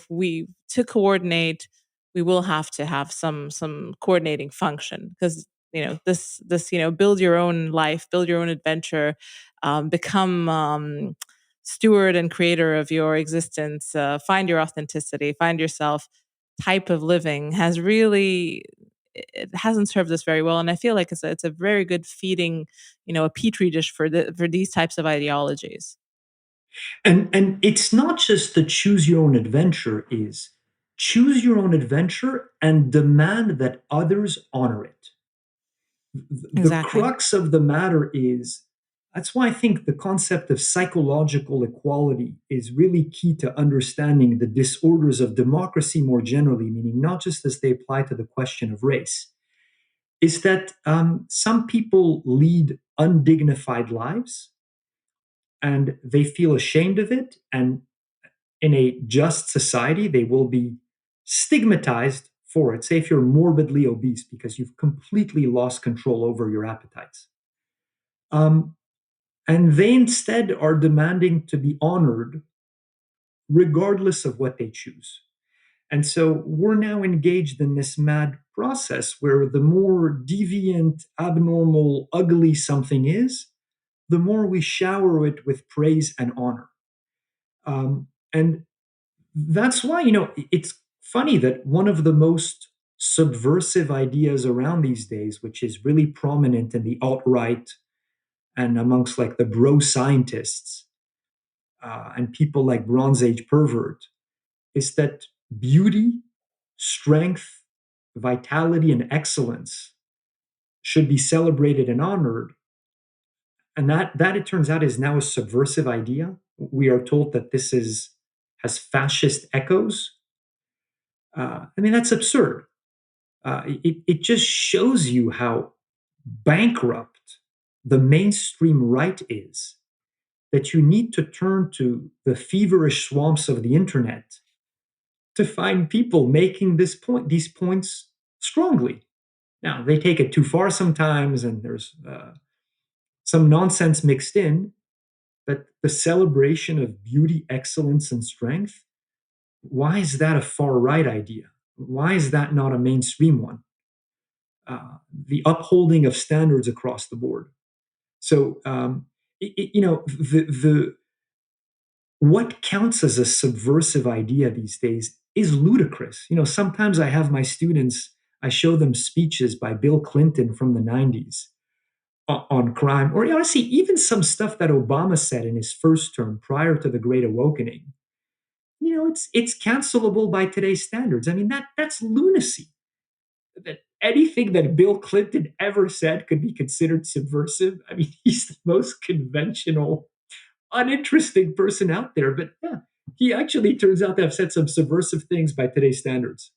S1: we to coordinate, we will have to have some coordinating function, because this build your own life, build your own adventure, become steward and creator of your existence, find your authenticity, find yourself, type of living has really it hasn't served us very well, and I feel like it's a very good feeding, a petri dish for these types of ideologies.
S2: And it's not just the choose your own adventure is choose your own adventure and demand that others honor it. The
S1: Exactly.
S2: crux of the matter is that's why I think the concept of psychological equality is really key to understanding the disorders of democracy more generally, meaning not just as they apply to the question of race, is that some people lead undignified lives and they feel ashamed of it. And in a just society, they will be stigmatized for it. Say if you're morbidly obese because you've completely lost control over your appetites. Um, and they instead are demanding to be honored regardless of what they choose. And so we're now engaged in this mad process where the more deviant, abnormal, ugly something is, the more we shower it with praise and honor. And that's why, it's funny that one of the most subversive ideas around these days, which is really prominent in the alt right and amongst like the bro scientists and people like Bronze Age pervert, is that beauty, strength, vitality, and excellence should be celebrated and honored. And that it turns out is now a subversive idea. We are told that this is has fascist echoes. I mean, that's absurd. It just shows you how bankrupt the mainstream right is, that you need to turn to the feverish swamps of the internet to find people making these points strongly. Now, they take it too far sometimes, and there's some nonsense mixed in, but the celebration of beauty, excellence, and strength, why is that a far right idea? Why is that not a mainstream one? The upholding of standards across the board. So, the what counts as a subversive idea these days is ludicrous. Sometimes I have my students, I show them speeches by Bill Clinton from the 90s on crime, or honestly, even some stuff that Obama said in his first term prior to the Great Awakening. It's cancelable by today's standards. I mean, that's lunacy. That anything that Bill Clinton ever said could be considered subversive. I mean, he's the most conventional, uninteresting person out there. But yeah, he actually turns out to have said some subversive things by today's standards.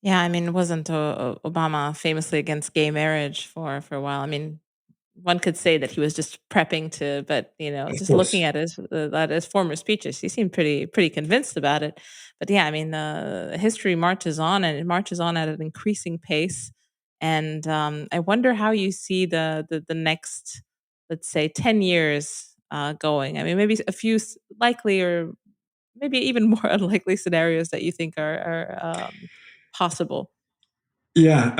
S1: Yeah, I mean, wasn't Obama famously against gay marriage for a while? I mean, one could say that he was just prepping to, but
S2: Of
S1: just looking
S2: course.
S1: at his former speeches, he seemed pretty convinced about it. But yeah, I mean, history marches on, and it marches on at an increasing pace. And I wonder how you see the next, let's say, 10 years going. I mean, maybe a few likely or maybe even more unlikely scenarios that you think are possible.
S2: Yeah.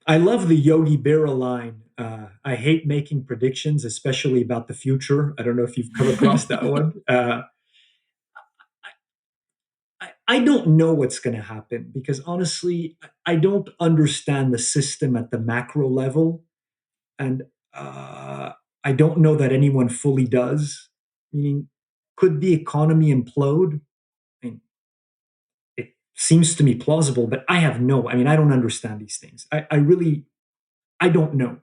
S2: I love the Yogi Berra line. I hate making predictions, especially about the future. I don't know if you've come across that one. I don't know what's going to happen because honestly, I don't understand the system at the macro level. And I don't know that anyone fully does. Meaning, could the economy implode? I mean, it seems to me plausible, but I mean, I don't understand these things. I really, I don't know.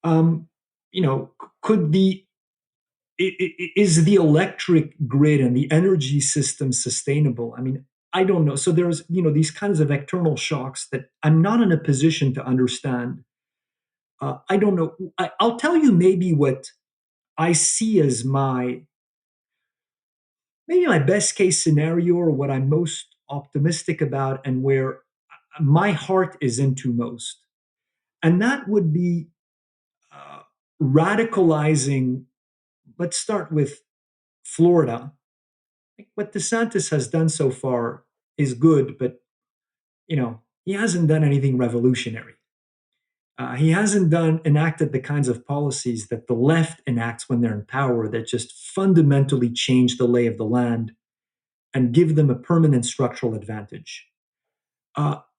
S2: Um, could is the electric grid and the energy system sustainable? I mean, I don't know. So there's, these kinds of external shocks that I'm not in a position to understand. I don't know. I'll tell you maybe what I see as maybe my best case scenario or what I'm most optimistic about and where my heart is into most. And that would be uh, radicalizing. Let's start with Florida. What DeSantis has done so far is good, but he hasn't done anything revolutionary. He hasn't enacted the kinds of policies that the left enacts when they're in power that just fundamentally change the lay of the land and give them a permanent structural advantage.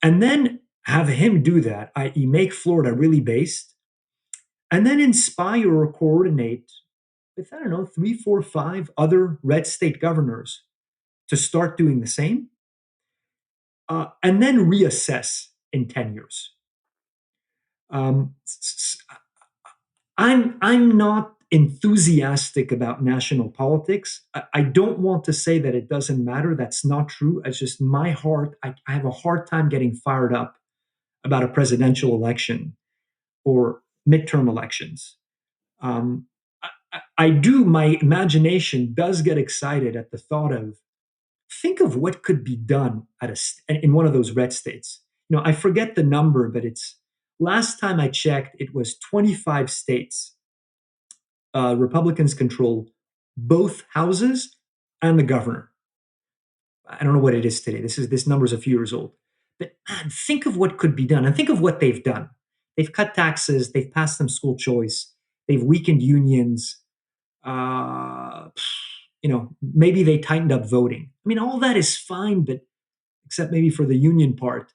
S2: And then have him do that, i.e., make Florida really based, and then inspire or coordinate with, I don't know, three, four, five other red state governors to start doing the same, and then reassess in 10 years. Um, I'm not enthusiastic about national politics. I don't want to say that it doesn't matter. That's not true. It's just my heart. I have a hard time getting fired up about a presidential election or midterm elections. Um, I do. My imagination does get excited at the thought of, think of what could be done in one of those red states. I forget the number, but it's last time I checked, it was 25 states. Republicans control both houses and the governor. I don't know what it is today. This number is a few years old. But man, think of what could be done, and think of what they've done. They've cut taxes. They've passed some school choice. They've weakened unions. Uh, Maybe they tightened up voting. I mean, all that is fine, but except maybe for the union part.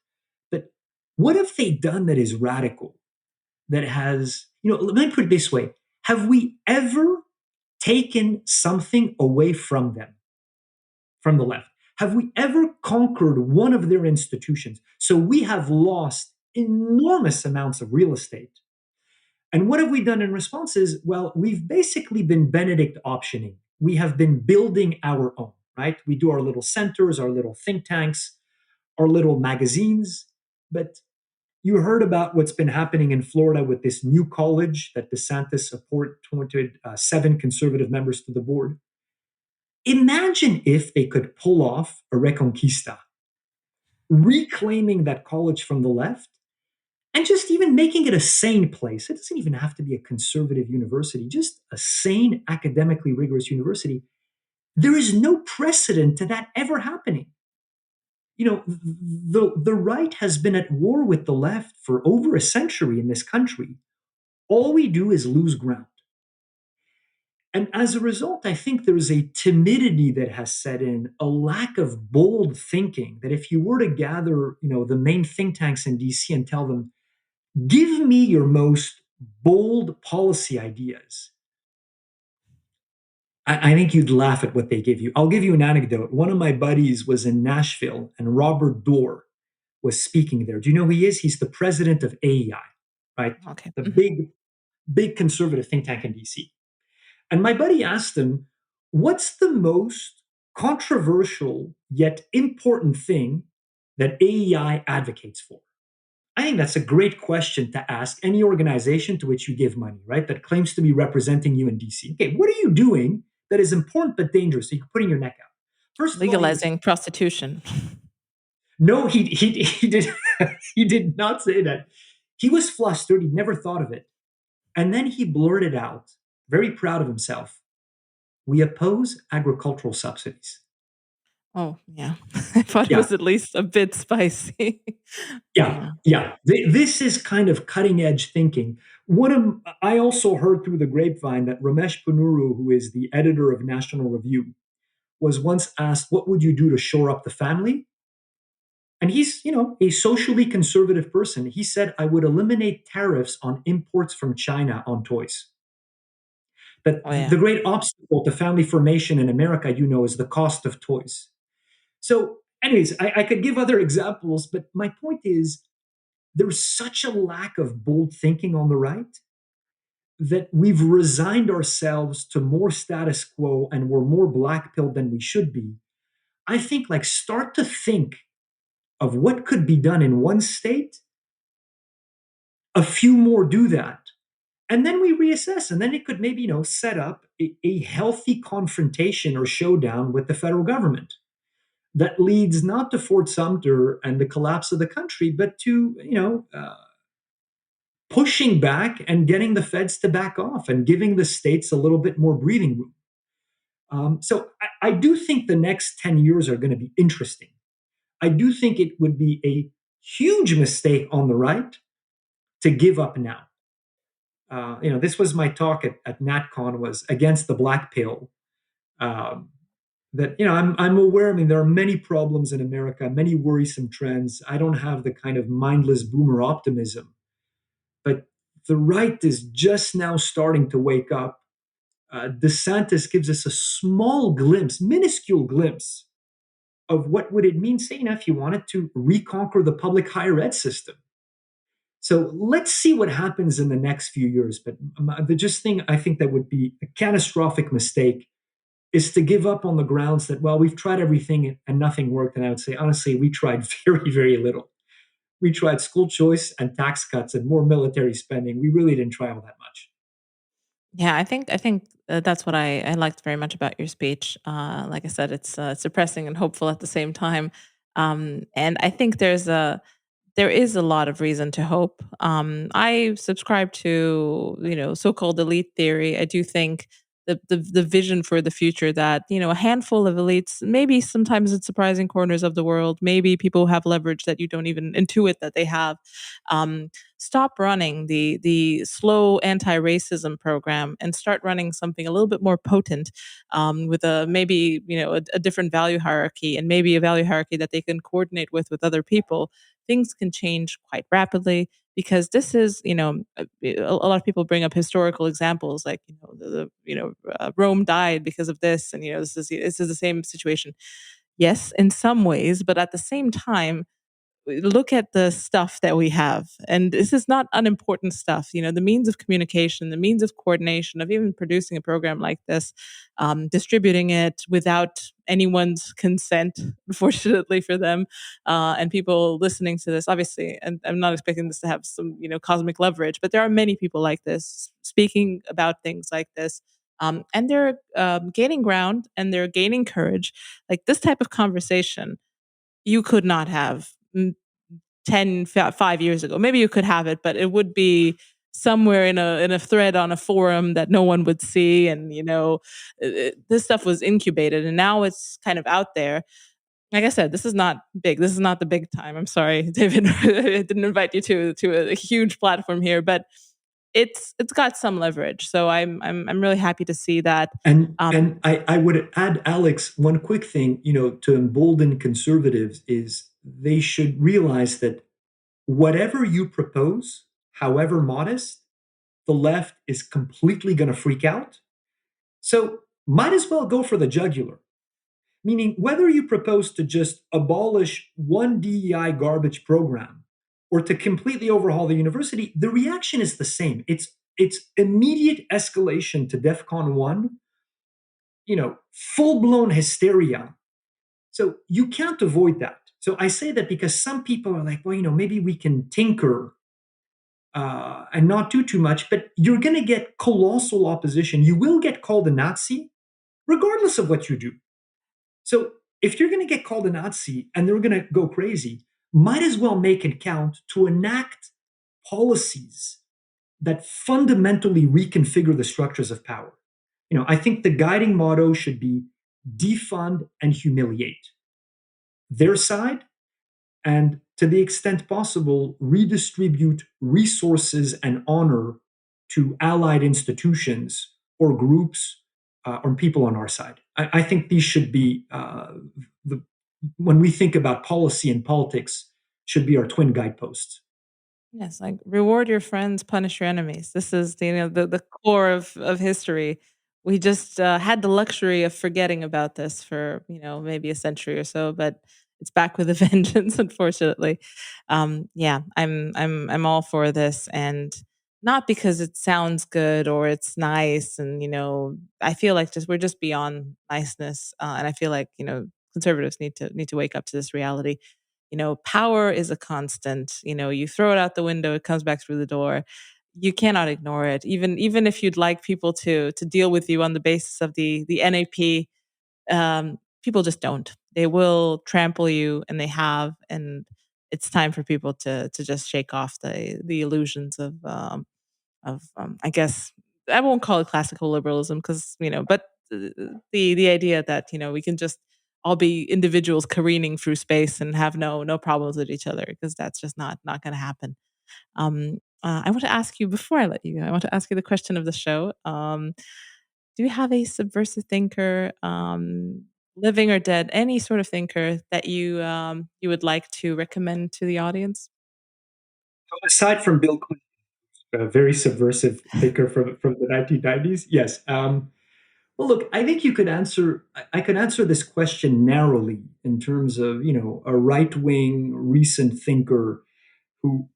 S2: But what have they done that is radical? That has, let me put it this way: have we ever taken something away from them, from the left? Have we ever conquered one of their institutions? So we have lost enormous amounts of real estate. And what have we done in response is, well, we've basically been Benedict optioning. We have been building our own, right? We do our little centers, our little think tanks, our little magazines. But you heard about what's been happening in Florida with this new college that DeSantis appointed 7 conservative members to the board. Imagine if they could pull off a reconquista, reclaiming that college from the left and just even making it a sane place. It doesn't even have to be a conservative university, just a sane, academically rigorous university. There is no precedent to that ever happening. The right has been at war with the left for over a century in this country. All we do is lose ground. And as a result, I think there's a timidity that has set in, a lack of bold thinking, that if you were to gather, the main think tanks in DC and tell them, give me your most bold policy ideas, I think you'd laugh at what they give you. I'll give you an anecdote. One of my buddies was in Nashville and Robert Doar was speaking there. Do you know who he is? He's the president of AEI, right?
S1: Okay.
S2: The
S1: Mhm.
S2: big conservative think tank in DC. And my buddy asked him, what's the most controversial yet important thing that AEI advocates for? I think that's a great question to ask any organization to which you give money, right? That claims to be representing you in DC. Okay, what are you doing that is important but dangerous? So you're putting your neck out. First of all, he was
S1: Legalizing prostitution.
S2: no, he did he did not say that. He was flustered. He'd never thought of it, and then he blurted out, very proud of himself, "We oppose agricultural subsidies."
S1: Oh, yeah. I thought it
S2: Yeah,
S1: was at least a bit spicy.
S2: yeah,
S1: Yeah.
S2: yeah. This is kind of cutting edge thinking. I also heard through the grapevine that Ramesh Ponnuru, who is the editor of National Review, was once asked, "What would you do to shore up the family?" And he's, a socially conservative person. He said, "I would eliminate tariffs on imports from China on toys." But
S1: Oh, yeah.
S2: the great obstacle to family formation in America, is the cost of toys. So, anyways, I could give other examples, but my point is there's such a lack of bold thinking on the right that we've resigned ourselves to more status quo and we're more black pilled than we should be. I think, like, start to think of what could be done in one state, a few more do that, and then we reassess. And then it could maybe, set up a healthy confrontation or showdown with the federal government that leads not to Fort Sumter and the collapse of the country, but to, pushing back and getting the feds to back off and giving the states a little bit more breathing room. So I do think the next 10 years are going to be interesting. I do think it would be a huge mistake on the right to give up now. This was my talk at NatCon, was against the black pill. Um, that I'm aware. I mean, there are many problems in America, many worrisome trends. I don't have the kind of mindless boomer optimism, but the right is just now starting to wake up. DeSantis gives us a small glimpse, minuscule glimpse of what would it mean, say, if you wanted to reconquer the public higher ed system. So let's see what happens in the next few years. But the just thing I think that would be a catastrophic mistake is to give up on the grounds that, well, we've tried everything and nothing worked. And I would say, honestly, we tried very, very little. We tried school choice and tax cuts and more military spending. We really didn't try all that much.
S1: Yeah, I think that's what I liked very much about your speech. Like I said, it's depressing and hopeful at the same time. And I think there is a lot of reason to hope. I subscribe to so-called elite theory. I do think the vision for the future that a handful of elites, maybe sometimes in surprising corners of the world, maybe people who have leverage that you don't even intuit that they have, um, stop running the slow anti-racism program and start running something a little bit more potent, with a maybe a different value hierarchy, and maybe a value hierarchy that they can coordinate with other people. Things can change quite rapidly because this is, a lot of people bring up historical examples like, Rome died because of this, and this is the same situation. Yes, in some ways, but at the same time, look at the stuff that we have. And this is not unimportant stuff. The means of communication, the means of coordination, of even producing a program like this, distributing it without anyone's consent, unfortunately for them, and people listening to this. Obviously, and I'm not expecting this to have some, cosmic leverage, but there are many people like this speaking about things like this. And they're gaining ground and they're gaining courage. Like this type of conversation, you could not have 5 years ago. Maybe you could have it, but it would be somewhere in a thread on a forum that no one would see. And this stuff was incubated, and now it's kind of out there. Like I said, this is not big. This is not the big time. I'm sorry, David. I didn't invite you to a huge platform here, but it's got some leverage. So I'm really happy to see that.
S2: And I would add, Alex, one quick thing, to embolden conservatives is they should realize that whatever you propose, however modest, the left is completely going to freak out. So might as well go for the jugular. Meaning, whether you propose to just abolish one DEI garbage program or to completely overhaul the university, the reaction is the same. It's immediate escalation to DEFCON 1, full blown hysteria. So you can't avoid that. So I say that because some people are like, well, maybe we can tinker and not do too much, but you're going to get colossal opposition. You will get called a Nazi, regardless of what you do. So if you're going to get called a Nazi and they're going to go crazy, might as well make it count to enact policies that fundamentally reconfigure the structures of power. I think the guiding motto should be defund and humiliate their side, and to the extent possible, redistribute resources and honor to allied institutions or groups or people on our side. I think these should be the when we think about policy and politics, should be our twin guideposts.
S1: Yes, like reward your friends, punish your enemies. This is the core of history. We just had the luxury of forgetting about this for maybe a century or so, but it's back with a vengeance, unfortunately. Yeah, I'm all for this, and not because it sounds good or it's nice, and I feel like just we're just beyond niceness, and I feel like conservatives need to wake up to this reality. Power is a constant. You throw it out the window, it comes back through the door. You cannot ignore it. Even if you'd like people to deal with you on the basis of the NAP, people just don't. They will trample you, and they have. And it's time for people to just shake off the illusions of I guess I won't call it classical liberalism because but the idea that we can just all be individuals careening through space and have no problems with each other, because that's just not going to happen. I want to ask you before I let you go. I want to ask you the question of the show. Do you have a subversive thinker? living or dead, any sort of thinker that you would like to recommend to the audience?
S2: Aside from Bill Clinton, a very subversive thinker from the 1990s, yes. Well, look, I think you could answer. I could answer this question narrowly in terms of a right wing recent thinker who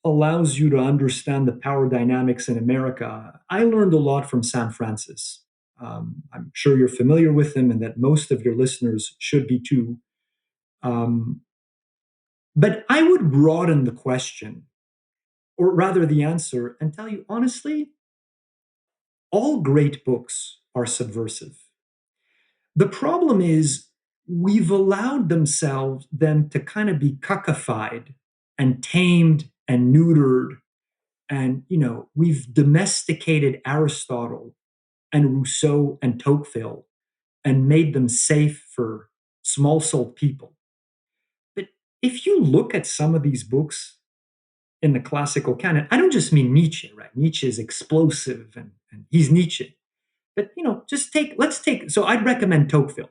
S2: allows you to understand the power dynamics in America. I learned a lot from Sam Francis. I'm sure you're familiar with him, and that most of your listeners should be too. Um, but I would broaden the question, or rather the answer, and tell you honestly, all great books are subversive. The problem is we've allowed them to kind of be cuckified and tamed and neutered. And, we've domesticated Aristotle and Rousseau and Tocqueville and made them safe for small souled people. But if you look at some of these books in the classical canon, I don't just mean Nietzsche, right? Nietzsche is explosive and he's Nietzsche. But, so I'd recommend Tocqueville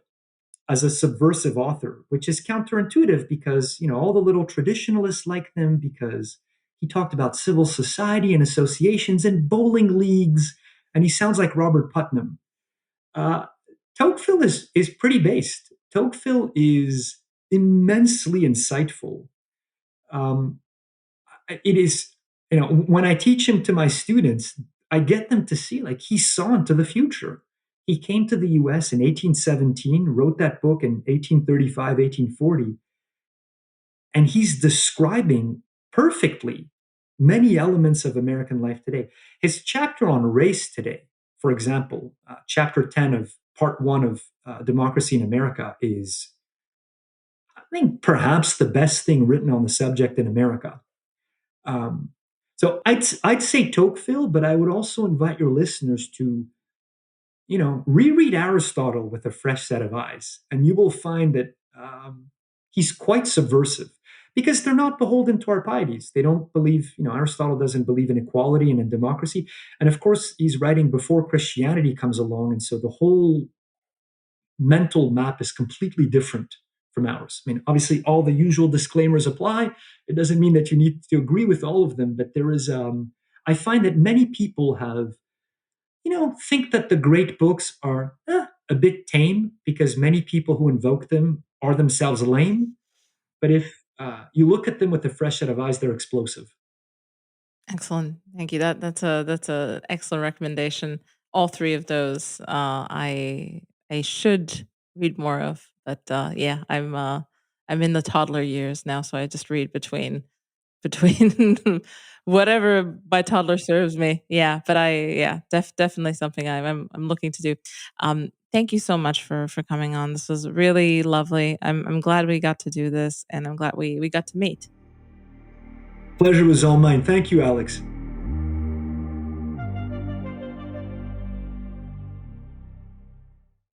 S2: as a subversive author, which is counterintuitive because, all the little traditionalists like them because he talked about civil society and associations and bowling leagues, and he sounds like Robert Putnam. Uh, Tocqueville is pretty based. Tocqueville is immensely insightful. Um, it is, when I teach him to my students, I get them to see like he saw into the future. He came to the US in 1817, wrote that book in 1835, 1840, and he's describing perfectly many elements of American life today. His chapter on race today, for example, chapter 10 of part one of Democracy in America is, I think, perhaps the best thing written on the subject in America. Um, so I'd say Tocqueville, but I would also invite your listeners to reread Aristotle with a fresh set of eyes, and you will find that he's quite subversive because they're not beholden to our pieties. They don't believe, Aristotle doesn't believe in equality and in democracy, and of course he's writing before Christianity comes along, and so the whole mental map is completely different from ours. I mean, obviously, all the usual disclaimers apply. It doesn't mean that you need to agree with all of them, but there is. I find that many people have, think that the great books are a bit tame because many people who invoke them are themselves lame. But if you look at them with a fresh set of eyes, they're explosive.
S1: Excellent. Thank you. That's a excellent recommendation. All three of those I should read more of. But yeah, I'm in the toddler years now, so I just read between whatever my toddler serves me. Yeah, but definitely something I'm looking to do. Thank you so much for coming on. This was really lovely. I'm glad we got to do this, and I'm glad we got to meet.
S2: Pleasure was all mine. Thank you, Alex.